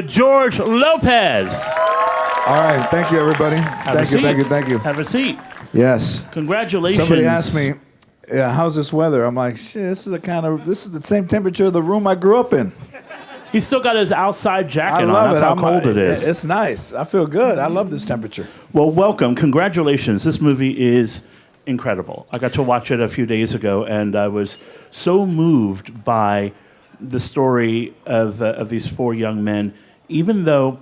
George Lopez. All right, thank you, everybody. Thank you. Have a seat. Yes. Congratulations. Somebody asked me, "How's this weather?" I'm like, "Shit, this is the same temperature of the room I grew up in." He's still got his outside I jacket love on. it. That's how cold it is. It's nice. I feel good. I love this temperature. Well, welcome. Congratulations. This movie is incredible. I got to watch it a few days ago, and I was so moved by the story of these four young men, even though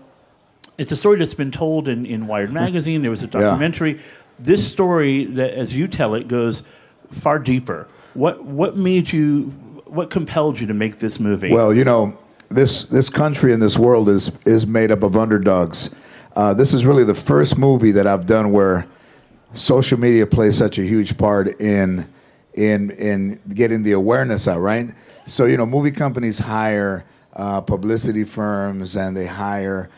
it's a story that's been told in Wired magazine. There was a documentary. Yeah. This story, that, as you tell it, goes far deeper. What made you? What compelled you to make this movie? Well, you know, this country and this world is made up of underdogs. This is really the first movie that I've done where social media plays such a huge part in getting the awareness out, right? So, you know, movie companies hire publicity firms and they hire,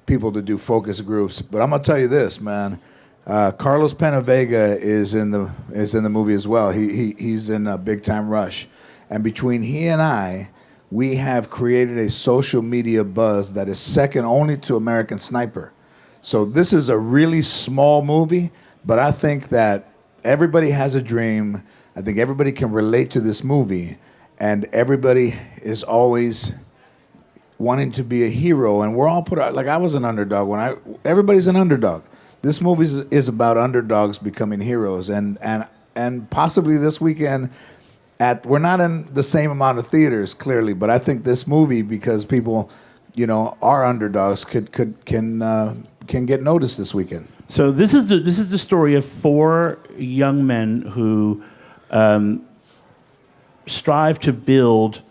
people to do focus groups. But I'm gonna tell you this, man. Carlos Penavega is in the movie as well. He's in a Big Time Rush, and between he and I, we have created a social media buzz that is second only to American Sniper. So this is a really small movie, but I think that everybody has a dream. I think everybody can relate to this movie, and everybody is always wanting to be a hero. And we're all put out, like I was an underdog everybody's an underdog. This movie is about underdogs becoming heroes, and possibly this weekend we're not in the same amount of theaters clearly, but I think this movie, because people, are underdogs, can get noticed this weekend. So this is the story of four young men who strive to build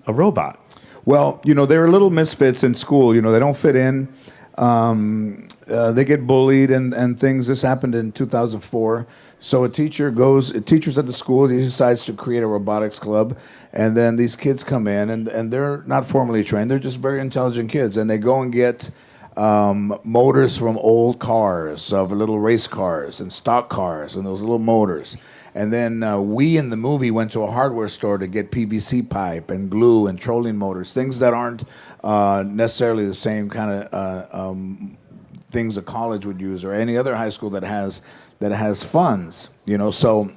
a robot. Well, they're little misfits in school. They don't fit in. They get bullied and things. This happened in 2004. So a teacher's at the school. He decides to create a robotics club. And then these kids come in, and they're not formally trained. They're just very intelligent kids. And they go and get motors from old cars, of little race cars and stock cars and those little motors. And then we in the movie went to a hardware store to get PVC pipe and glue and trolling motors, things that aren't necessarily the same kind of things a college would use or any other high school that has funds. So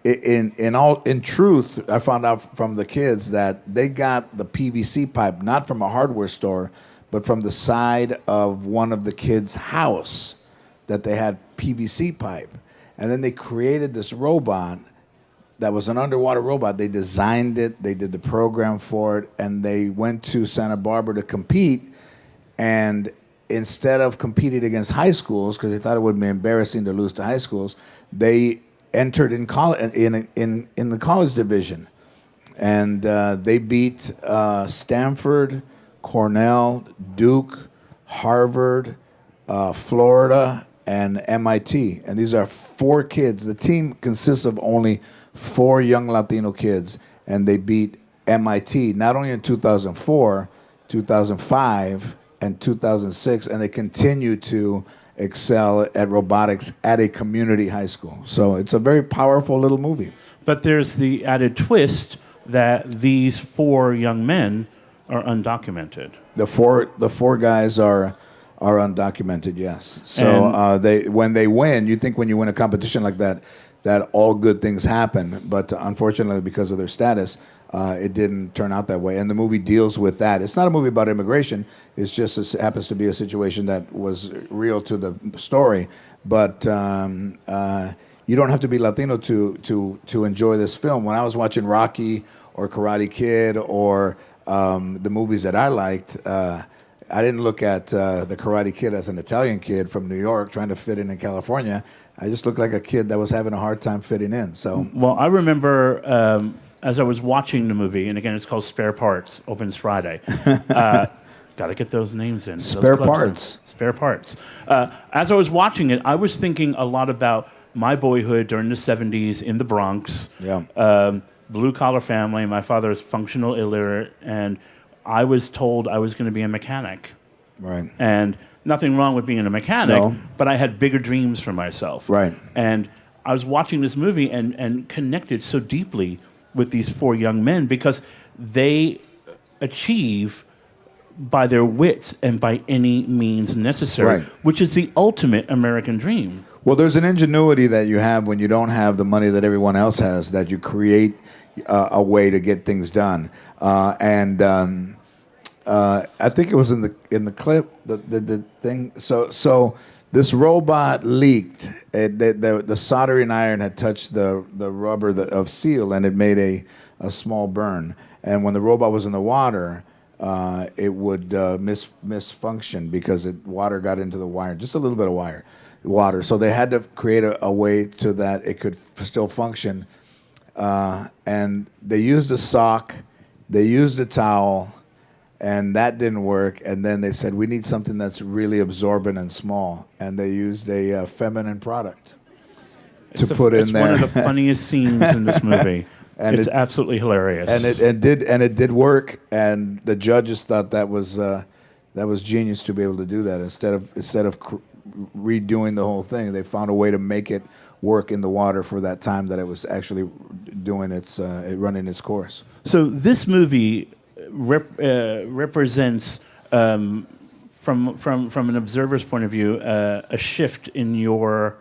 in truth, I found out from the kids that they got the PVC pipe not from a hardware store, but from the side of one of the kids' house, that they had PVC pipe. And then they created this robot that was an underwater robot. They designed it, they did the program for it, and they went to Santa Barbara to compete. And instead of competing against high schools, because they thought it would be embarrassing to lose to high schools, they entered in the college division. And they beat Stanford, Cornell, Duke, Harvard, Florida, and MIT. And these are four kids. The team consists of only four young Latino kids, and they beat MIT not only in 2004, 2005, and 2006, and they continue to excel at robotics at a community high school. So it's a very powerful little movie. But there's the added twist that these four young men are undocumented. The four guys are undocumented, yes. So when they win, you think when you win a competition like that all good things happen, but unfortunately because of their status, it didn't turn out that way. And the movie deals with that. It's not a movie about immigration. It's just happens to be a situation that was real to the story. But you don't have to be Latino to enjoy this film. When I was watching Rocky or Karate Kid or the movies that I liked, I didn't look at the Karate Kid as an Italian kid from New York trying to fit in California. I just looked like a kid that was having a hard time fitting in. So, well, I remember as I was watching the movie, and again, it's called Spare Parts, opens Friday. Got to get those names in. Spare Parts. Spare Parts. As I was watching it, I was thinking a lot about my boyhood during the 70s in the Bronx. Yeah. Blue-collar family. My father is functional illiterate, and I was told I was going to be a mechanic. Right. And nothing wrong with being a mechanic, no. But I had bigger dreams for myself. Right. And I was watching this movie and connected so deeply with these four young men because they achieve by their wits and by any means necessary, Right. which is the ultimate American dream. Well, there's an ingenuity that you have when you don't have the money that everyone else has, that you create a way to get things done. I think it was in the clip, the thing. So this robot leaked. The soldering iron had touched the rubber of seal, and it made a small burn. And when the robot was in the water, it would misfunction because water got into the wire, just a little bit of water. So they had to create a way so that it could still function. And they used a sock, they used a towel, and that didn't work. And then they said, we need something that's really absorbent and small. And they used a feminine product to put in there. It's one of the funniest scenes in this movie. And it's absolutely hilarious. And it did work. And the judges thought that was genius to be able to do that. Instead of redoing the whole thing, they found a way to make it work in the water for that time that it was actually doing running its course. So this movie represents, from an observer's point of view, a shift in your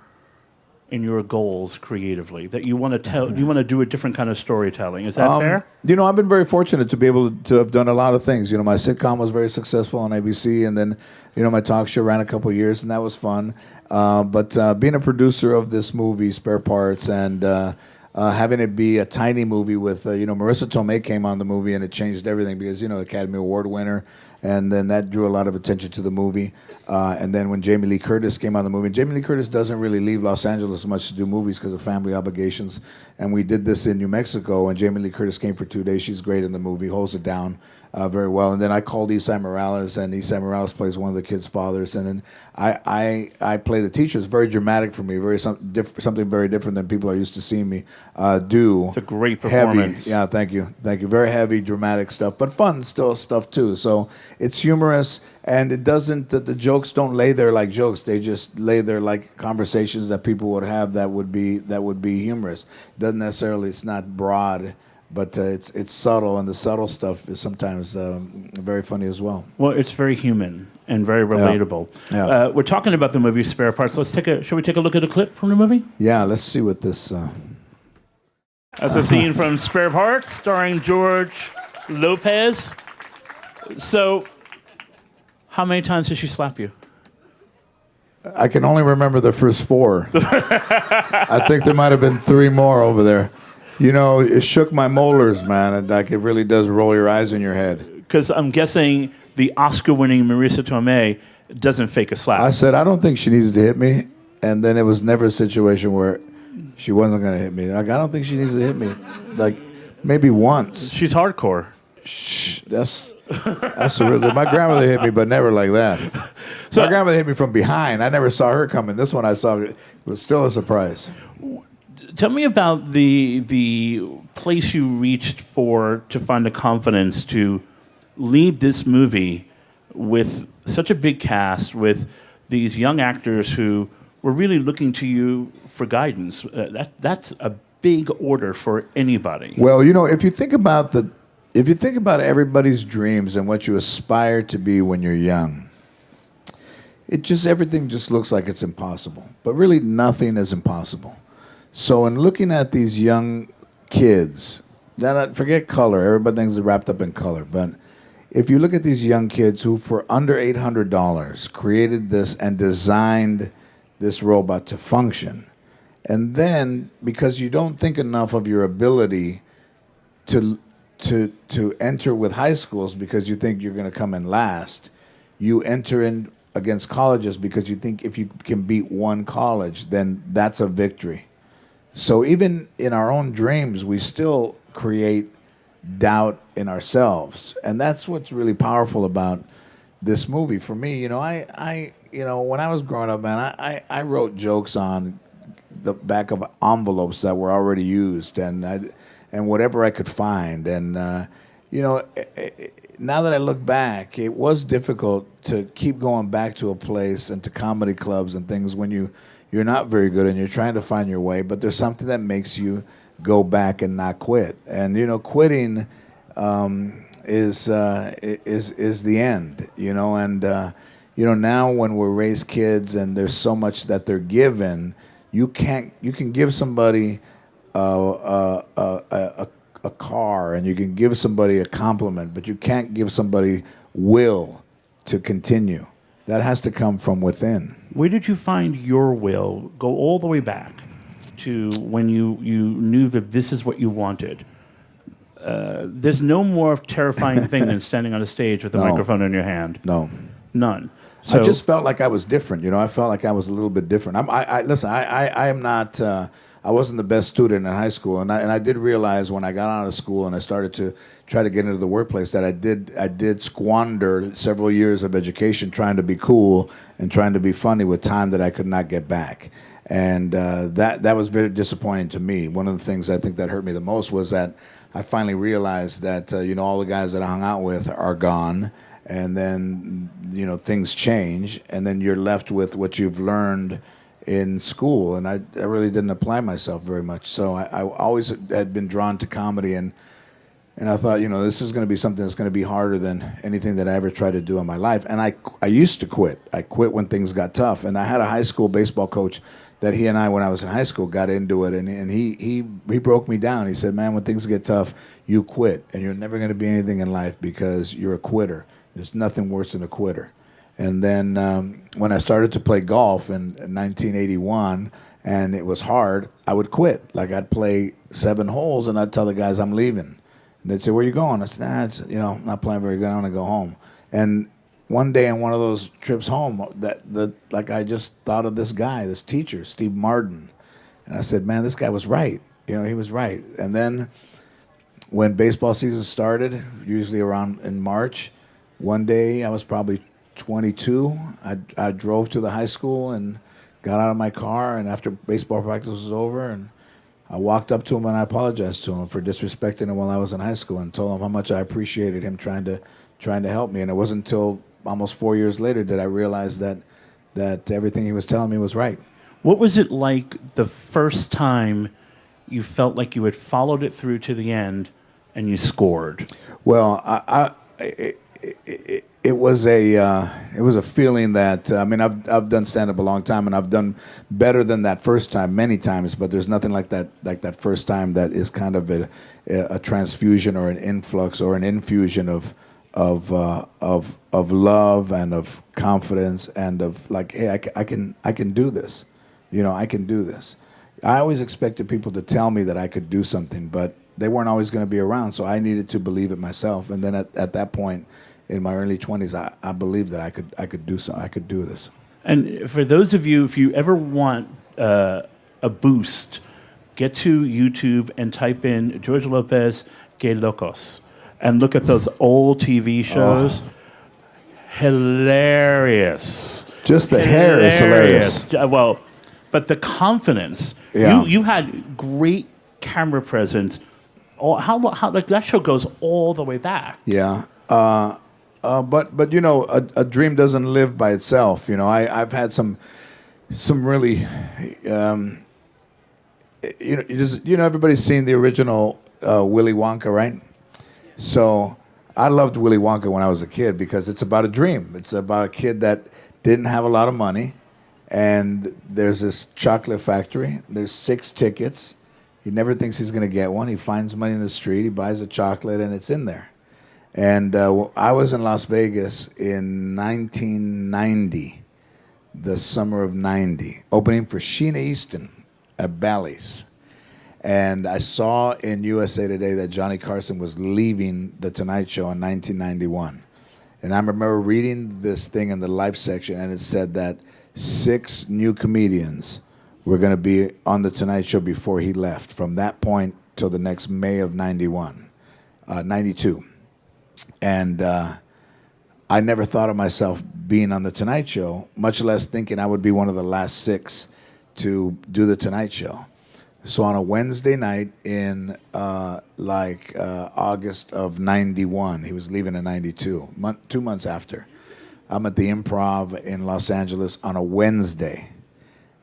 goals creatively, that you want to do a different kind of storytelling. Is that fair? I've been very fortunate to be able to have done a lot of things. My sitcom was very successful on ABC, and then my talk show ran a couple of years, and that was fun. But being a producer of this movie, Spare Parts, and having it be a tiny movie with, Marissa Tomei came on the movie, and it changed everything because, Academy Award winner, and then that drew a lot of attention to the movie. And then when Jamie Lee Curtis came on the movie, Jamie Lee Curtis doesn't really leave Los Angeles much to do movies because of family obligations. And we did this in New Mexico, and Jamie Lee Curtis came for 2 days. She's great in the movie, holds it down very well. And then I called Esai Morales, and Esai Morales plays one of the kids' fathers. And then I play the teacher. It's very dramatic for me, something very different than people are used to seeing me do. It's a great performance. Heavy. Yeah, thank you. Very heavy, dramatic stuff, but fun still stuff too. So it's humorous, and it doesn't. The jokes don't lay there like jokes. They just lay there like conversations that people would have that would be humorous. It doesn't necessarily. It's not broad. But it's subtle, and the subtle stuff is sometimes very funny as well. Well, it's very human and very relatable. Yeah. We're talking about the movie Spare Parts. Shall we take a look at a clip from the movie? Yeah, let's see what this... That's a scene from Spare Parts, starring George Lopez. So, how many times did she slap you? I can only remember the first 4. I think there might have been 3 more over there. It shook my molars, man. And it really does roll your eyes in your head. Because I'm guessing the Oscar-winning Marissa Tomei doesn't fake a slap. I said, I don't think she needs to hit me. And then it was never a situation where she wasn't going to hit me. I don't think she needs to hit me. Maybe once. She's hardcore. Shh, that's my grandmother hit me, but never like that. So my grandmother hit me from behind. I never saw her coming. This one I saw. It was still a surprise. Tell me about the place you reached to find the confidence to lead this movie with such a big cast, with these young actors who were really looking to you for guidance. That's a big order for anybody. Well, if you think about everybody's dreams and what you aspire to be when you're young, everything just looks like it's impossible. But really, nothing is impossible. So in looking at these young kids, forget color, everybody thinks they're wrapped up in color, but if you look at these young kids who for under $800 created this and designed this robot to function, and then because you don't think enough of your ability to enter with high schools because you think you're going to come in last, you enter in against colleges because you think if you can beat one college, then that's a victory. So even in our own dreams, we still create doubt in ourselves, and that's what's really powerful about this movie. For me, when I was growing up, man, I wrote jokes on the back of envelopes that were already used, and whatever I could find, and now that I look back, it was difficult to keep going back to a place and to comedy clubs and things when you're not very good and you're trying to find your way, but there's something that makes you go back and not quit. And, quitting is the end, you know. And now when we're raised kids and there's so much that they're given, you can give somebody a car, and you can give somebody a compliment, but you can't give somebody will to continue. That has to come from within. Where did you find your will? Go all the way back to when you knew that this is what you wanted. There's no more terrifying thing than standing on a stage with a microphone in your hand. No. None. So I just felt like I was different. I felt like I was a little bit different. Listen, I am not. I wasn't the best student in high school, and I did realize when I got out of school and I started to try to get into the workplace that I did squander several years of education trying to be cool and trying to be funny with time that I could not get back, and that was very disappointing to me. One of the things I think that hurt me the most was that I finally realized that all the guys that I hung out with are gone. And then, things change, and then you're left with what you've learned in school. And I really didn't apply myself very much. So I always had been drawn to comedy, and I thought, this is going to be something that's going to be harder than anything that I ever tried to do in my life. And I used to quit. I quit when things got tough. And I had a high school baseball coach that he and I, when I was in high school, got into it, and he broke me down. He said, man, when things get tough, you quit, and you're never going to be anything in life because you're a quitter. There's nothing worse than a quitter. And then when I started to play golf in 1981, and it was hard, I would quit. Like I'd play 7 holes, and I'd tell the guys I'm leaving. And they'd say, "Where are you going?" I said, I'm not playing very good. I want to go home. And one day on one of those trips home, I just thought of this guy, this teacher, Steve Martin. And I said, man, this guy was right. He was right. And then when baseball season started, usually around in March, one day, I was probably 22. I drove to the high school and got out of my car, and after baseball practice was over, and I walked up to him and I apologized to him for disrespecting him while I was in high school, and told him how much I appreciated him trying to help me. And it wasn't until almost 4 years later that I realized that everything he was telling me was right. what was it like the first time you felt like you had followed it through to the end and you scored? Well, it was a feeling that I've done stand up a long time, and I've done better than that first time many times, but there's nothing like that first time that is kind of a transfusion or an influx or an infusion of love and of confidence and of like, hey, I can do this, I can do this. I always expected people to tell me that I could do something, but they weren't always going to be around, so I needed to believe it myself. And then at that point, in my early 20s, I believed that I could do so. I could do this. And for those of you, if you ever want a boost, get to YouTube and type in George Lopez, Que Locos, and look at those old TV shows. Oh. Hilarious. Just the hair is hilarious. Well, but the confidence. Yeah. You had great camera presence. How like that show goes all the way back. Yeah. But a dream doesn't live by itself. I've had some really, everybody's seen the original Willy Wonka, right? So I loved Willy Wonka when I was a kid because it's about a dream. It's about a kid that didn't have a lot of money, and there's this chocolate factory. There's 6 tickets. He never thinks he's going to get one. He finds money in the street. He buys a chocolate, and it's in there. And I was in Las Vegas in 1990, the summer of 90, opening for Sheena Easton at Bally's. And I saw in USA Today that Johnny Carson was leaving The Tonight Show in 1991. And I remember reading this thing in the Life section, and it said that 6 new comedians were going to be on The Tonight Show before he left, from that point till the next May of 92. And I never thought of myself being on The Tonight Show, much less thinking I would be one of the last 6 to do The Tonight Show. So on a Wednesday night in August of 91, he was leaving in 92, 2 months after, I'm at the Improv in Los Angeles on a Wednesday.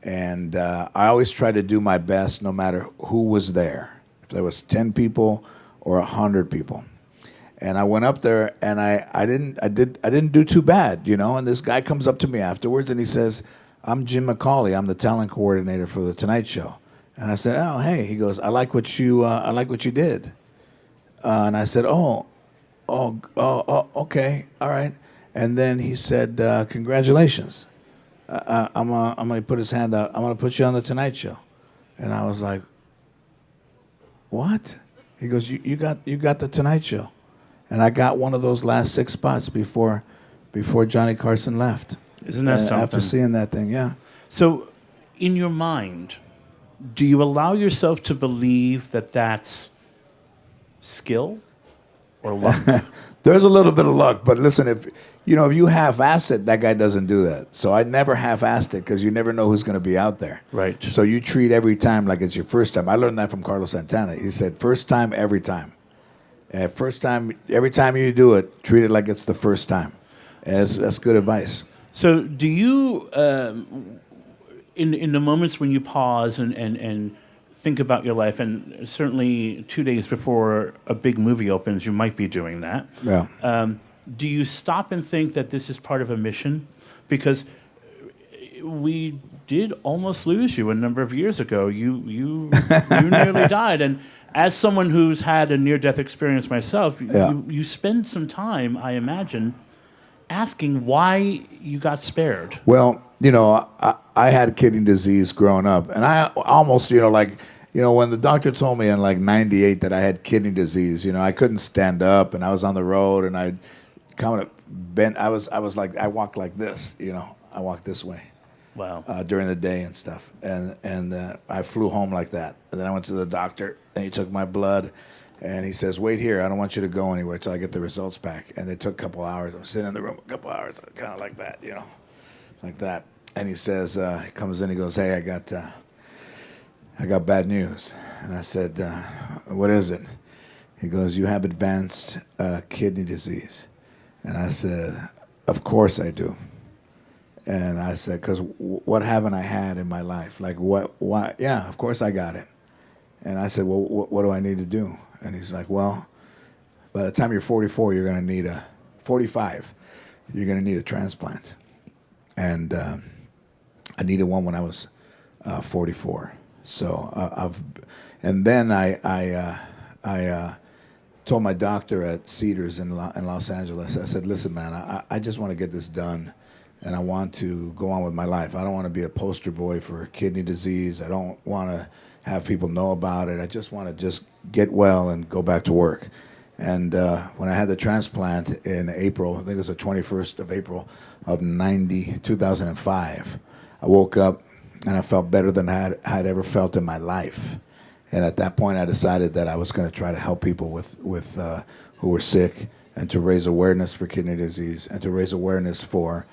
And I always try to do my best no matter who was there, if there was 10 people or 100 people. And I went up there, and I didn't do too bad, you know. And this guy comes up to me afterwards, and he says, "I'm Jim McCauley. I'm the talent coordinator for the Tonight Show." And I said, "Oh, hey." He goes, "I like what you did." And I said, okay, all right." And then he said, "Congratulations. I'm gonna put his hand out. I'm gonna put you on the Tonight Show." And I was like, "What?" He goes, "You got the Tonight Show." And I got one of those last 6 spots before Johnny Carson left. Isn't that something? After seeing that thing, yeah. So, in your mind, do you allow yourself to believe that that's skill or luck? There's a little bit of luck, but listen, if you half-ass it, that guy doesn't do that. So I never half-assed it because you never know who's going to be out there. Right. So you treat every time like it's your first time. I learned that from Carlos Santana. He said, first time, every time. First time, every time you do it, treat it like it's the first time. That's good advice. So do you, in the moments when you pause and think about your life, and certainly 2 days before a big movie opens, you might be doing that. Yeah. Do you stop and think that this is part of a mission? Because we did almost lose you a number of years ago. You nearly died, and as someone who's had a near-death experience myself, you spend some time, I imagine, asking why you got spared. Well, I had kidney disease growing up, and I almost, when the doctor told me in like '98 that I had kidney disease, I couldn't stand up, and I was on the road, and I kind of bent. I was like, I walked like this, I walked this way. Wow. During the day and stuff, and I flew home like that, and then I went to the doctor, and he took my blood, and he says, "Wait here, I don't want you to go anywhere till I get the results back." And it took a couple hours. I'm sitting in the room a couple hours, kind of like that, like that. And he says, he comes in, he goes, "Hey, I got bad news." And I said, "What is it?" He goes, "You have advanced kidney disease." And I said, "Of course I do." And I said, "Because what haven't I had in my life? Like what? Why? Yeah, of course I got it." And I said, "Well, what do I need to do?" And he's like, "Well, by the time you're 44, you're going to need 45. You're going to need a transplant." And I needed one when I was 44. So and then I told my doctor at Cedars in Los Angeles. I said, "Listen, man, I just want to get this done. And I want to go on with my life. I don't want to be a poster boy for kidney disease. I don't want to have people know about it. I just want to get well and go back to work." And when I had the transplant in April, I think it was the 21st of April of 2005, I woke up and I felt better than I had ever felt in my life. And at that point, I decided that I was going to try to help people with who were sick, and to raise awareness for kidney disease, and to raise awareness for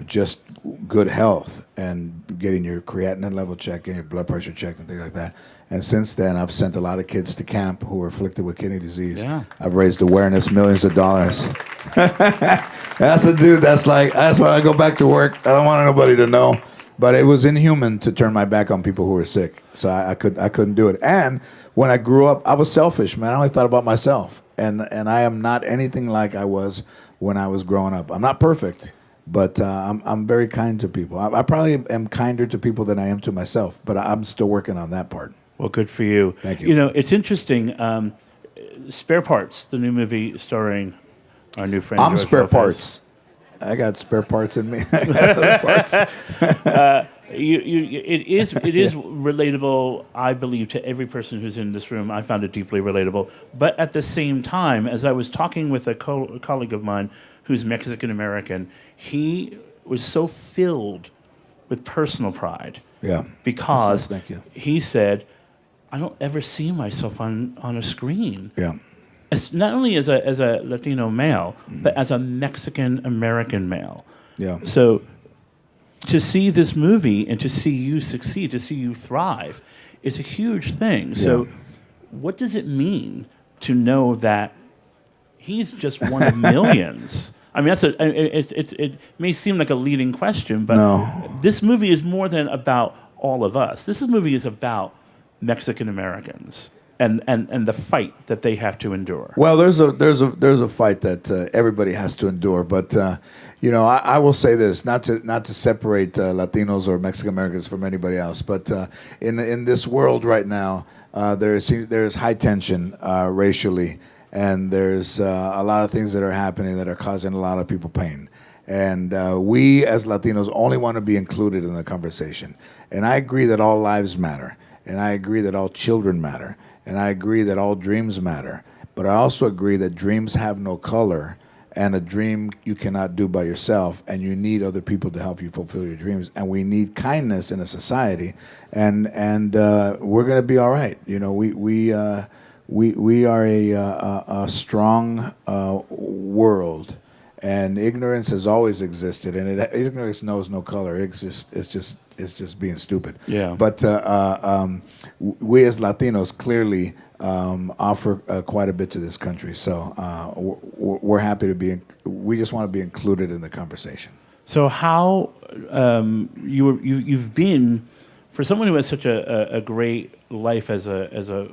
just good health, and getting your creatinine level checked, getting your blood pressure checked, and things like that. And since then, I've sent a lot of kids to camp who are afflicted with kidney disease. Yeah. I've raised awareness, millions of dollars. That's a dude. That's why I go back to work. I don't want anybody to know. But it was inhuman to turn my back on people who were sick. So I couldn't do it. And when I grew up, I was selfish, man. I only thought about myself. And I am not anything like I was when I was growing up. I'm not perfect, but I'm very kind to people. I probably am kinder to people than I am to myself, but I'm still working on that part. Well, good for you. Thank you. It's interesting. Spare Parts, the new movie starring our new friend I'm George spare Lopez. parts. I got spare parts in me. I got other parts. It is relatable, I believe, to every person who's in this room. I found it deeply relatable. But at the same time, as I was talking with a colleague of mine who's Mexican American, he was so filled with personal pride. Yeah. Because Thank you. he said, "I don't ever see myself on a screen." Yeah. As not only as a Latino male, but as a Mexican American male. Yeah. So to see this movie and to see you succeed, to see you thrive, is a huge thing. So what does it mean to know that he's just one of millions? I mean, it may seem like a leading question, but this movie is more than about all of us. This movie is about Mexican Americans. and the fight that they have to endure. Well, there's a fight that everybody has to endure, but I will say this, not to separate Latinos or Mexican Americans from anybody else, but in this world right now, there's high tension racially, and there's a lot of things that are happening that are causing a lot of people pain. And we as Latinos only want to be included in the conversation. And I agree that all lives matter, and I agree that all children matter, and I agree that all dreams matter. But I also agree that dreams have no color, and a dream you cannot do by yourself, and you need other people to help you fulfill your dreams. And we need kindness in a society, and we're going to be all right. We are a strong world, and ignorance has always existed, and ignorance knows no color. It's just being stupid. Yeah. But we as Latinos clearly offer quite a bit to this country. So we're happy to be. We just want to be included in the conversation. So how you've been, for someone who has such a great life as a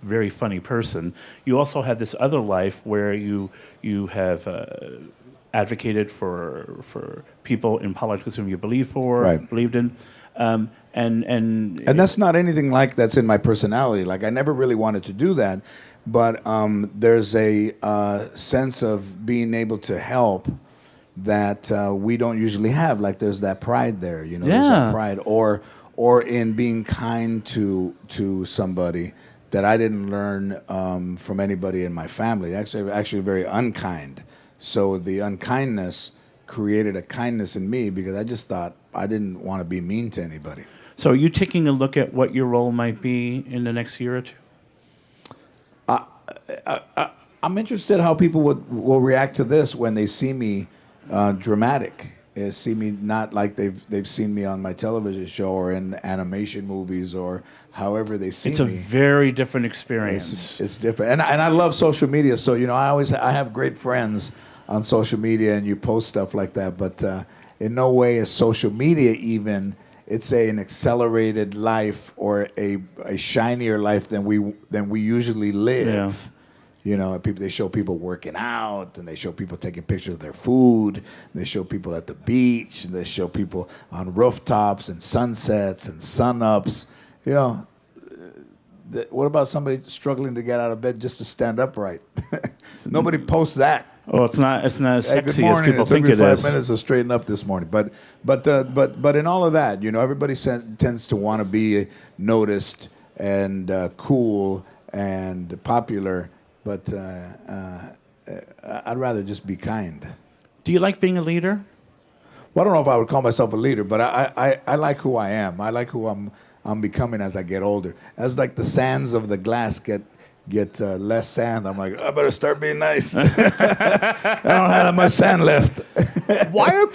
very funny person, you also have this other life where you have advocated for people in politics whom you believed in, and that's not anything like that's in my personality. Like, I never really wanted to do that, but there's a sense of being able to help that we don't usually have. Like, there's that pride there, there's that pride, or in being kind to somebody that I didn't learn from anybody in my family. Actually very unkind. So the unkindness created a kindness in me because I just thought I didn't want to be mean to anybody. So are you taking a look at what your role might be in the next year or two? I'm interested how people will react to this when they see me dramatic. See me not like they've seen me on my television show or in animation movies or however they see me. It's a very different experience. It's different, and I love social media. So I have great friends on social media, and you post stuff like that. But in no way is social media even. It's an accelerated life or a shinier life than we usually live. Yeah. They show people working out, and they show people taking pictures of their food. And they show people at the beach, and they show people on rooftops and sunsets and sun-ups. What about somebody struggling to get out of bed just to stand upright? Nobody posts that. Oh, it's not as sexy as people think it is. It took me 5 minutes to straighten up this morning. But in all of that, everybody tends to want to be noticed and cool and popular. But I'd rather just be kind. Do you like being a leader? Well, I don't know if I would call myself a leader, but I like who I am. I like who I'm becoming as I get older. As like the sands of the glass get less sand, I'm like, I better start being nice. I don't have that much sand left. Why are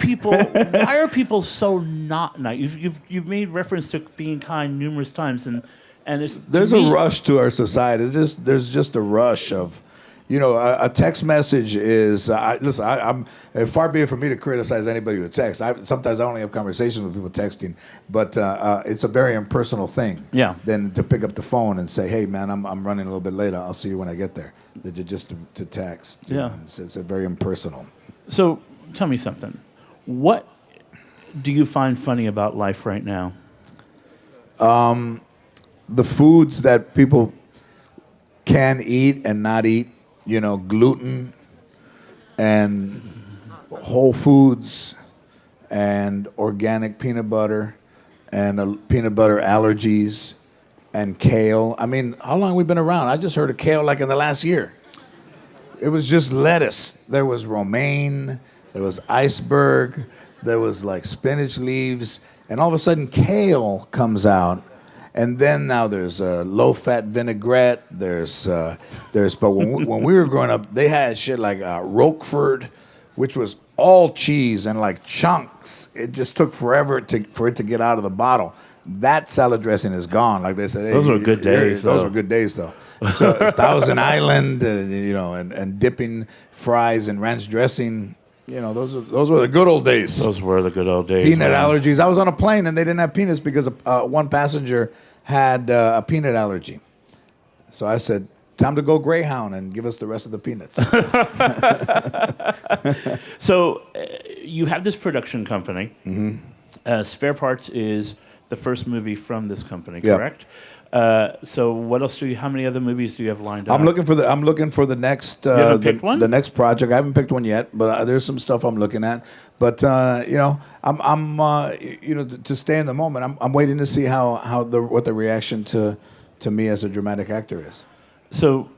people so not nice? You've made reference to being kind numerous times, and there's a rush to our society. There's just a rush of, a text message is. I'm far be it from me to criticize anybody who texts. Sometimes I only have conversations with people texting, but it's a very impersonal thing. Yeah. Than to pick up the phone and say, "Hey, man, I'm running a little bit late. I'll see you when I get there." Just to text. Yeah. It's a very impersonal. So tell me something. What do you find funny about life right now? The foods that people can eat and not eat, gluten and whole foods and organic peanut butter and peanut butter allergies and kale. I mean, how long have we been around? I just heard of kale like in the last year. It was just lettuce. There was romaine, there was iceberg, there was like spinach leaves, and all of a sudden kale comes out. And then now there's low-fat vinaigrette. But when we were growing up, they had shit like Roquefort, which was all cheese and like chunks. It just took forever for it to get out of the bottle. That salad dressing is gone. Like they said, hey, those were good days. Those were good days, though. So Thousand Island, and dipping fries in ranch dressing. Those were the good old days. Those were the good old days. Peanut allergies. I was on a plane and they didn't have peanuts because one passenger had a peanut allergy. So I said, time to go Greyhound and give us the rest of the peanuts. So you have this production company. Spare Parts is the first movie from this company, Yep. correct? So what else do you? How many other movies do you have lined up? I'm looking for the next. You haven't picked one? The next project. I haven't picked one yet, but there's some stuff I'm looking at. But I'm to stay in the moment. I'm waiting to see what the reaction to me as a dramatic actor is. So,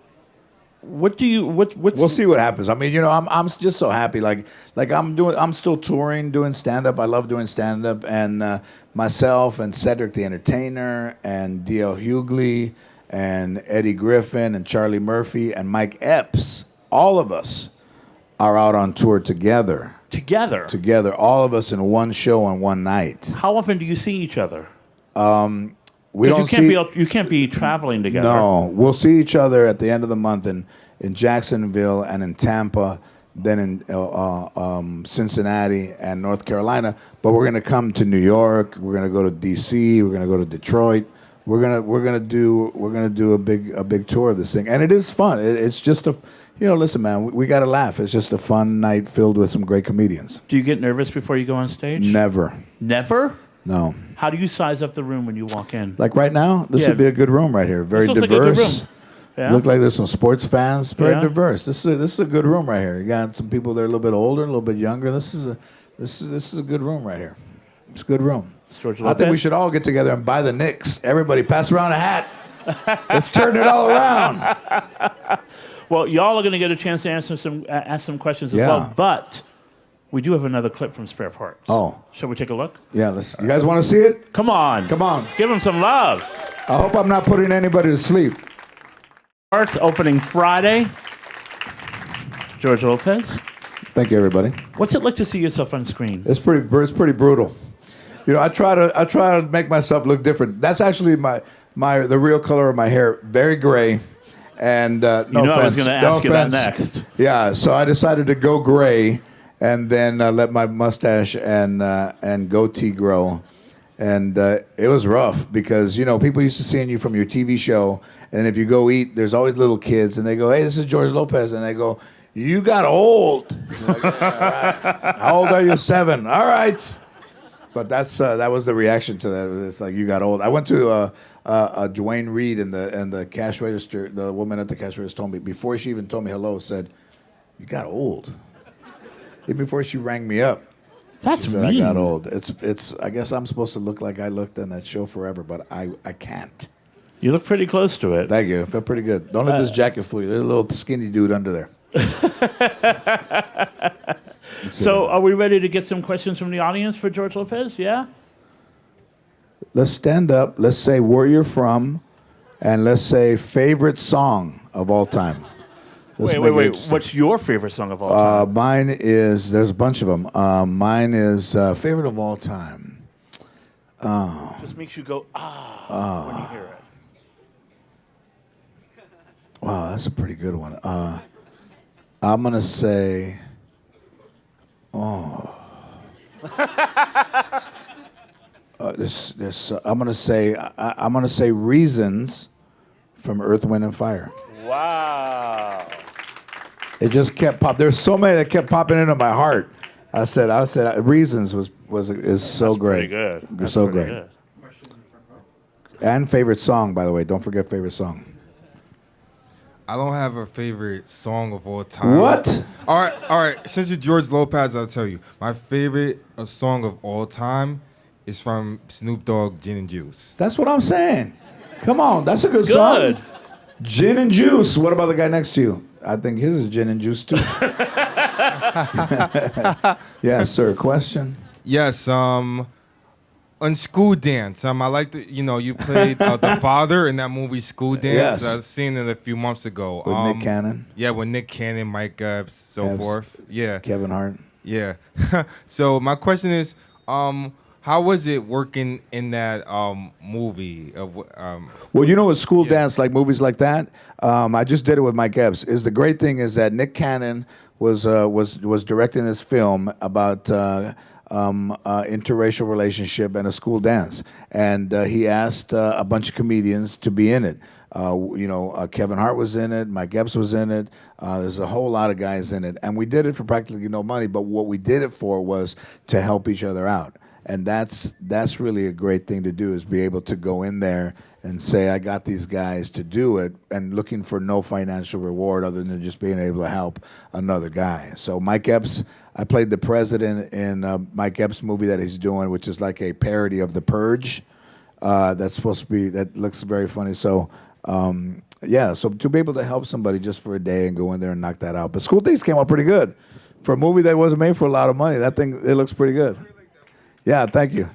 what's We'll see what happens. I mean, I'm just so happy. Like I'm still touring, doing stand up. I love doing stand up, and myself and Cedric the Entertainer and D.L. Hughley and Eddie Griffin and Charlie Murphy and Mike Epps, all of us are out on tour together. Together, all of us in one show on one night. How often do you see each other? We don't you can't be traveling together. No, we'll see each other at the end of the month in Jacksonville and in Tampa, then in Cincinnati and North Carolina. But we're gonna come to New York. We're gonna go to D.C. We're gonna go to Detroit. We're gonna do a big tour of this thing, and it is fun. It's just listen, man, we gotta laugh. It's just a fun night filled with some great comedians. Do you get nervous before you go on stage? Never. Never? No. How do you size up the room when you walk in? Like right now, this Yeah. would be a good room right here. Very This looks like a good diverse. room. Yeah. Look like there's some sports fans. Very Yeah. diverse. This is a good room right here. You got some people that are a little bit older, a little bit younger. This is a good room right here. It's a good room. George I Lopez? think we should all get together and buy the Knicks. Everybody, pass around a hat. Let's turn it all around. Well, y'all are going to get a chance to ask some questions as Yeah. well. But we do have another clip from Spare Parts. Oh. Shall we take a look? Yeah, you guys want to see it? Come on. Come on. Give them some love. I hope I'm not putting anybody to sleep. Parts opening Friday. George Lopez. Thank you, everybody. What's it like to see yourself on screen? It's pretty brutal. I try to make myself look different. That's actually the real color of my hair, very gray. And no offense. I was going to ask you that next. Yeah, so I decided to go gray and then let my mustache and goatee grow. And it was rough because, people used to seeing you from your TV show. And if you go eat, there's always little kids. And they go, hey, this is George Lopez. And they go, you got old. Like, all right. How old are you? 7. All right. But that was the reaction to that. It's like, you got old. I went to Dwayne Reed and the cash register. The woman at the cash register told me, before she even told me hello, said, you got old. Even before she rang me up. That's She said, mean. I got old. It's. I guess I'm supposed to look like I looked in that show forever, but I can't. You look pretty close to it. Thank you. I feel pretty good. Don't let this jacket fool you. There's a little skinny dude under there. So are we ready to get some questions from the audience for George Lopez? Yeah? Let's stand up. Let's say where you're from, and let's say favorite song of all time. Let's make it Wait. interesting. What's your favorite song of all time? Mine is, there's a bunch of them. Mine is favorite of all time. Just makes you go, when you hear it. Wow, that's a pretty good one. I'm going to say, I'm going to say Reasons from Earth, Wind, and Fire. Wow. It just kept popping. There's so many that kept popping into my heart. I said, Reasons is so That's great. pretty good. That's so pretty great. good. And favorite song, by the way. Don't forget favorite song. I don't have a favorite song of all time. What? All right. Since you're George Lopez, I'll tell you. My favorite song of all time is from Snoop Dogg, Gin and Juice. That's what I'm saying. Come on, that's a good song. Good. Gin and Juice. What about the guy next to you? I think his is Gin and Juice too. Yes, sir. Question? Yes, on School Dance, I like you played the father in that movie School Dance. Yes. I seen it a few months ago. With Nick Cannon, Yeah, with Nick Cannon, Mike Epps, so Epps. forth. Yeah, Kevin Hart. yeah. So my question is, how was it working in that movie? Well, with school dance, like movies like that, I just did it with Mike Epps. The great thing is that Nick Cannon was directing this film about interracial relationship and a school dance. And he asked a bunch of comedians to be in it. Kevin Hart was in it, Mike Epps was in it. There's a whole lot of guys in it. And we did it for practically no money, but what we did it for was to help each other out. And that's really a great thing to do, is be able to go in there and say, I got these guys to do it, and looking for no financial reward other than just being able to help another guy. So Mike Epps, I played the president in Mike Epps' movie that he's doing, which is like a parody of The Purge. That looks very funny. So, so to be able to help somebody just for a day and go in there and knock that out. But School Days came out pretty good. For a movie that wasn't made for a lot of money, it looks pretty good. Yeah, thank you.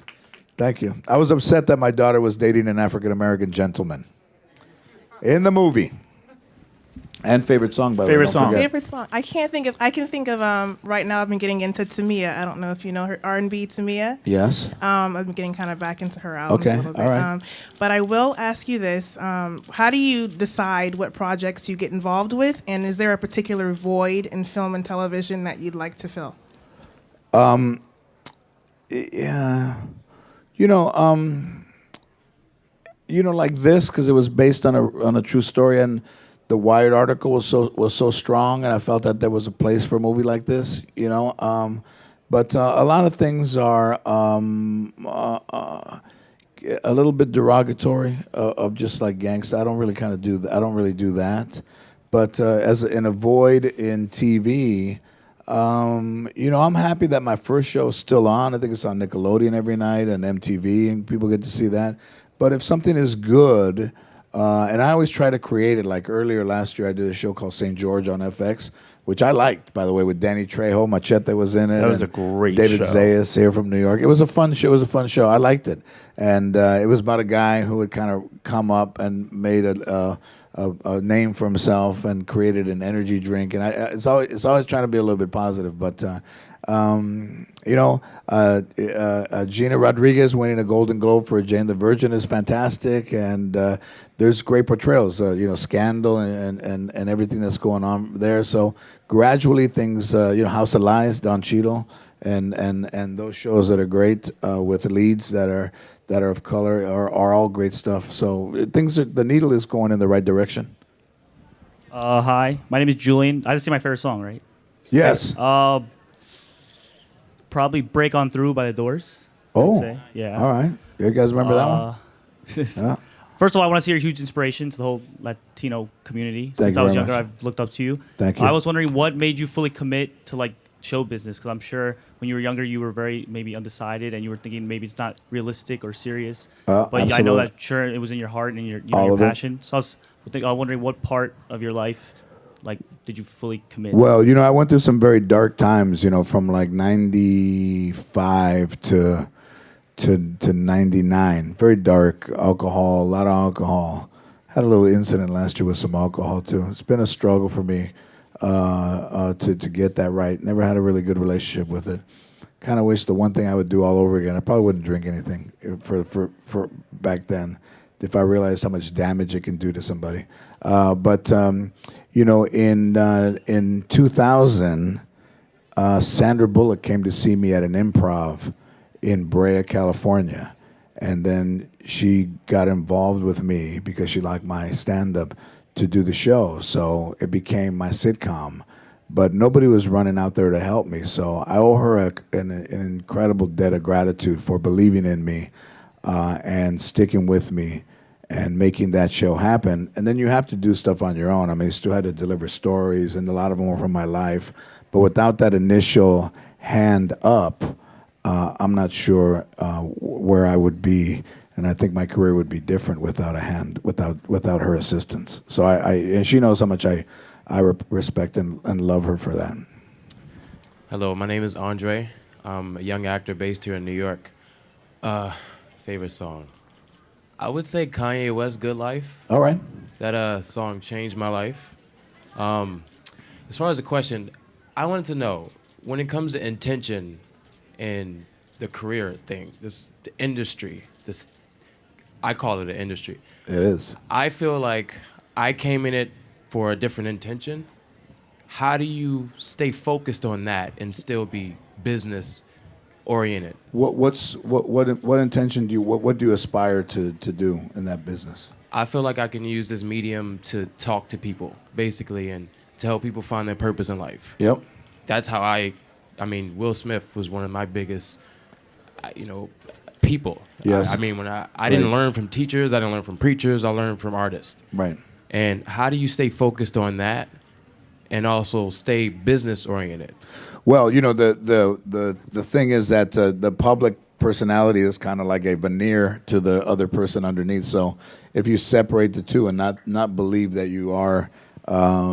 Thank you. I was upset that my daughter was dating an African-American gentleman in the movie. And favorite song, by the way. Favorite song. Favorite song. I can think of right now I've been getting into Tamia. I don't know if you know her, R&B Tamia. Yes. I've been getting kind of back into her albums a little bit. All right. But I will ask you this. How do you decide what projects you get involved with? And is there a particular void in film and television that you'd like to fill? Yeah. Like this, because it was based on a true story, and the Wired article was so strong, and I felt that there was a place for a movie like this. But a lot of things are a little bit derogatory of just like gangsta. I don't really do that. I don't really do that. But in a void in TV. I'm happy that my first show is still on. I think it's on Nickelodeon every night and MTV, and people get to see that. But if something is good, and I always try to create it. Like earlier last year, I did a show called St. George on FX, which I liked, by the way, with Danny Trejo. Machete was in it. That was a great David show. Zayas here from New York. It was a fun show. I liked it. And it was about a guy who had kind of come up and made a name for himself and created an energy drink, and it's always trying to be a little bit positive. But Gina Rodriguez winning a Golden Globe for Jane the Virgin is fantastic, and there's great portrayals. Scandal and everything that's going on there. So gradually things, House of Lies, Don Cheadle, and those shows that are great with leads that are of color are all great stuff. So the needle is going in the right direction. Hi, my name is Julian. I just say my favorite song, right? Yes. Probably "Break On Through" by The Doors. Oh, I'd say. Yeah. All right. You guys remember that one? Yeah. First of all, I want to say you're a huge inspiration to the whole Latino community. Thank Since you I was very younger, much. I've looked up to you. Thank you. I was wondering what made you fully commit to show business, because I'm sure when you were younger you were very maybe undecided and you were thinking maybe it's not realistic or serious. But I know absolutely. that sure it was in your heart and your All your of it. passion. So I was wondering what part of your life did you fully commit? Well, I went through some very dark times, from like 95 to 99. Very dark. Alcohol, a lot of alcohol. Had a little incident last year with some alcohol too. It's been a struggle for me to get that right. Never had a really good relationship with it. Kind of wish the one thing I would do all over again. I probably wouldn't drink anything for back then if I realized how much damage it can do to somebody. But in 2000, Sandra Bullock came to see me at an improv in Brea, California, and then she got involved with me because she liked my stand-up to do the show. So it became my sitcom. But nobody was running out there to help me. So I owe her an incredible debt of gratitude for believing in me and sticking with me and making that show happen. And then you have to do stuff on your own. I mean, I still had to deliver stories, and a lot of them were from my life. But without that initial hand up, I'm not sure where I would be. And I think my career would be different without a hand, without her assistance. So and she knows how much I respect and love her for that. Hello, my name is Andre. I'm a young actor based here in New York. Favorite song? I would say Kanye West, Good Life. All right. That song changed my life. As far as the question, I wanted to know, when it comes to intention in the career thing, the industry, I call it an industry. It is. I feel like I came in it for a different intention. How do you stay focused on that and still be business oriented. What intention what do you aspire to do in that business? I feel like I can use this medium to talk to people, basically, and to help people find their purpose in life. Yep. That's how I mean, Will Smith was one of my biggest, people. Yes. I mean, when I didn't Right. learn from teachers, I didn't learn from preachers, I learned from artists. Right. And how do you stay focused on that and also stay business oriented? Well, the thing is that the public personality is kind of like a veneer to the other person underneath. So if you separate the two and not believe that you are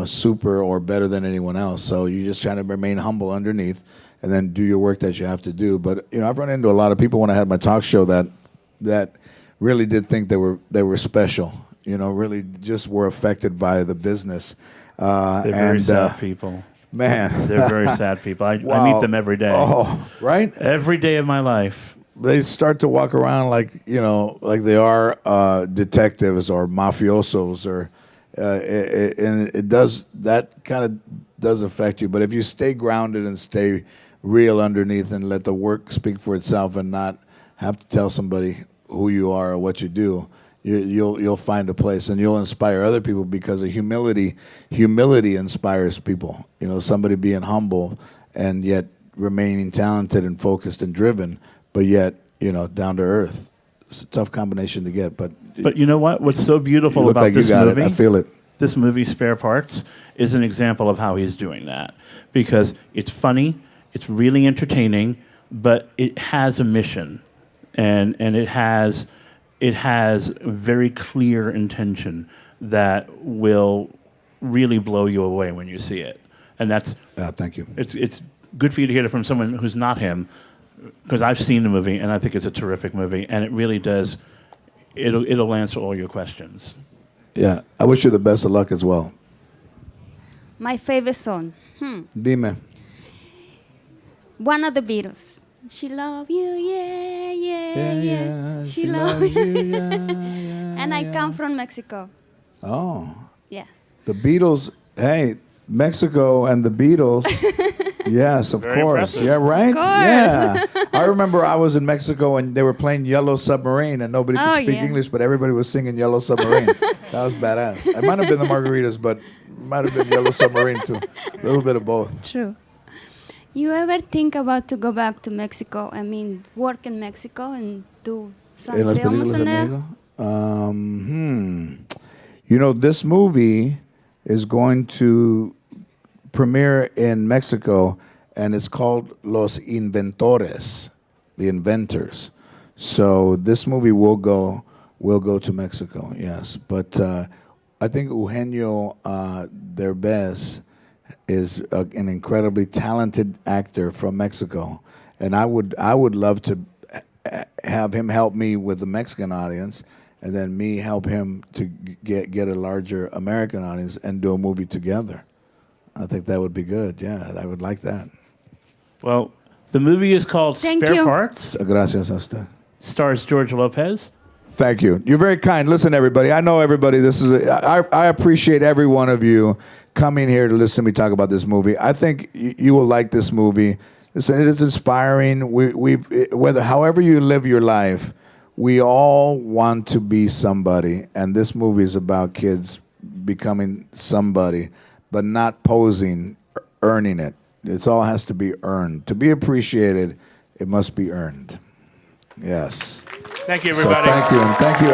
super or better than anyone else, so you just trying to remain humble underneath and then do your work that you have to do. But I've run into a lot of people when I had my talk show that really did think they were special. Really just were affected by the business. They're very sad people. Man, They're very sad people. I Wow. meet them every day. Oh, right. Every day of my life. They start to walk around like they are detectives or mafiosos, or and it does that kind of does affect you. But if you stay grounded and stay real underneath and let the work speak for itself and not have to tell somebody who you are or what you do, you'll find a place and you'll inspire other people, because of humility inspires people. Somebody being humble and yet remaining talented and focused and driven, but yet down to earth. It's a tough combination to get, but you know what? What's so beautiful you look about like this you got movie? it. I feel it. This movie, Spare Parts, is an example of how he's doing that, because it's funny, it's really entertaining, but it has a mission, and it has very clear intention that will really blow you away when you see it. And that's Thank you. it's good for you to hear it from someone who's not him, because I've seen the movie and I think it's a terrific movie, and it really does. It'll answer all your questions. Yeah, I wish you the best of luck as well. My favorite song. Dime. One of the Beatles. She love you, yeah, yeah, yeah. She love you. And I come from Mexico. Oh, Yes. the Beatles. Hey, Mexico and the Beatles. Yes, of Very course. impressive. Yeah, right? Of course. Yeah. I remember I was in Mexico and they were playing Yellow Submarine and nobody could Oh, speak yeah. English, but everybody was singing Yellow Submarine. That was badass. It might have been the margaritas, but it might have been Yellow Submarine too. A little bit of both. True. You ever think about to go back to Mexico? I mean, work in Mexico and do some En las films películas in de there? México? This movie is going to premiere in Mexico, and it's called Los Inventores, the inventors. So this movie will go to Mexico, yes. But I think Eugenio Derbez is an incredibly talented actor from Mexico, and I would love to have him help me with the Mexican audience, and then me help him to get a larger American audience and do a movie together. I think that would be good. Yeah, I would like that. Well, the movie is called Thank Spare you. Parts. Gracias a usted. Stars George Lopez. Thank you. You're very kind. Listen, everybody. I know everybody. I appreciate every one of you coming here to listen to me talk about this movie. I think you will like this movie. Listen, it is inspiring. However you live your life, we all want to be somebody, and this movie is about kids becoming somebody, but not posing, earning it. It all has to be earned. To be appreciated, it must be earned. Yes. Thank you, So everybody. thank you, and thank you.